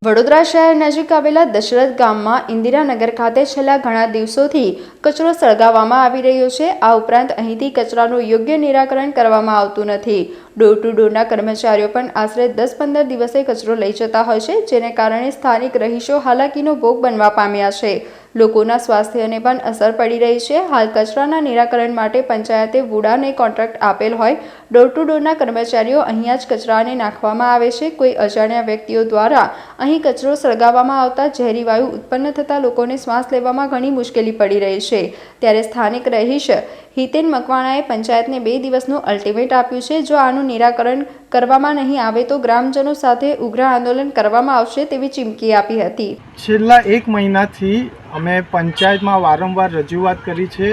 વડોદરા શહેર નજીક આવેલા દશરથ ગામમાં ઇન્દિરાનગર ખાતે છેલ્લા ઘણા દિવસોથી કચરો સળગાવવામાં આવી રહ્યો છે। આ ઉપરાંત અહીંથી કચરાનું યોગ્ય નિરાકરણ કરવામાં આવતું નથી। ડોર ટુ ડોરના કર્મચારીઓ પણ આશરે 10-15 દિવસે કચરો લઈ જતા હોય છે, જેને કારણે સ્થાનિક રહીશો હાલાકીનો ભોગ બનવા પામ્યા છે। લોકોના સ્વાસ્થ્યને પણ અસર પડી રહી છે। હાલ કચરાના નિરાકરણ માટે પંચાયતે વુડાને કોન્ટ્રાક્ટ આપેલ હોય ડોર ટુ ડોરના કર્મચારીઓ અહીંયા જ કચરાને નાખવામાં આવે છે। કોઈ અજાણ્યા વ્યક્તિઓ દ્વારા અહીં કચરો સળગાવવામાં આવતા ઝેરી વાયુ ઉત્પન્ન થતાં લોકોને શ્વાસ લેવામાં ઘણી મુશ્કેલી પડી રહી છે। ત્યારે સ્થાનિક રહીશ હિતેન મકવાણાએ પંચાયતને 2 દિવસનું અલ્ટિમેટ આપ્યું છે। જો આનું નિરાકરણ કરવામાં નહીં આવે તો ગ્રામજનો સાથે ઉગ્ર આંદોલન કરવામાં આવશે તેવી ચીમકી આપી હતી। છેલ્લા 1 મહિનાથી અમે પંચાયતમાં વારંવાર રજૂઆત કરી છે।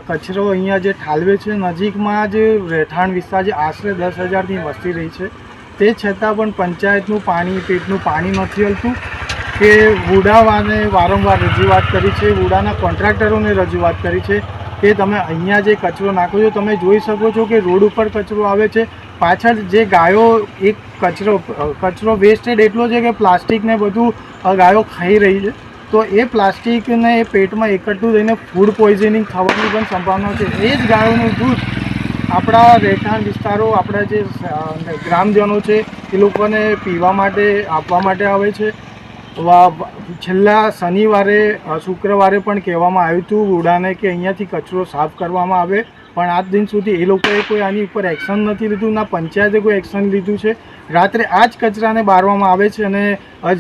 કચરો અહીંયા જે ઠાલવે છે નજીકમાં જ રહેઠાણ વિસ્તાર જે આશરે 10,000ની વસ્તી રહી છે, તે છતાં પણ પંચાયતનું પાણી પેટનું પાણી નથી હલતું કે વુડાવાને વારંવાર રજૂઆત કરી છે, વુડાના કોન્ટ્રાક્ટરોને રજૂઆત કરી છે કે તમે અહીંયા જે કચરો નાખો છો, તમે જોઈ શકો છો કે રોડ ઉપર કચરો આવે છે, પાછળ જે ગાયો એક કચરો વેસ્ટેડ એટલો છે કે પ્લાસ્ટિકને બધું ગાયો ખાઈ રહી છે, તો એ પ્લાસ્ટિકને એ પેટમાં એકઠું થઈને ફૂડ પોઈઝનિંગ થવાની પણ સંભાવના છે। એ જ ગાયોનું દૂધ આપણા રહેઠાણ વિસ્તારો, આપણા જે ગ્રામજનો છે એ લોકોને પીવા માટે આપવા માટે આવે છે। છેલ્લા શનિવારે શુક્રવારે પણ કહેવામાં આવ્યું હતું વુડાને કે અહીંયાથી કચરો સાફ કરવામાં આવે, પણ આજ દિન સુધી એ લોકોએ કોઈ આની ઉપર એક્શન નથી લીધું, ના પંચાયતે કોઈ એક્શન લીધું છે। રાત્રે આ જ કચરાને બારવામાં આવે છે અને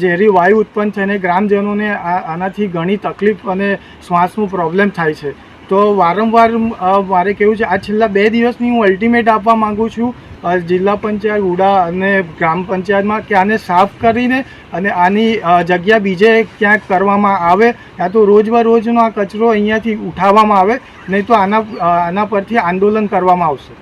ઝેરી વાયુ ઉત્પન્ન થઈને ગ્રામજનોને આનાથી ઘણી તકલીફ અને શ્વાસનું પ્રોબ્લેમ થાય છે। તો વારંવાર મારે કહેવું છે, આ છેલ્લા 2 દિવસની હું અલ્ટિમેટ આપવા માગું છું જિલ્લા પંચાયત વુડા અને ગ્રામ પંચાયતમાં કે આને સાફ કરીને અને આની જગ્યા બીજે ક્યાંક કરવામાં આવે, યા તો રોજનો આ કચરો અહીંયાથી ઉઠાવવામાં આવે, નહીં તો આના પરથી આંદોલન કરવામાં આવશે।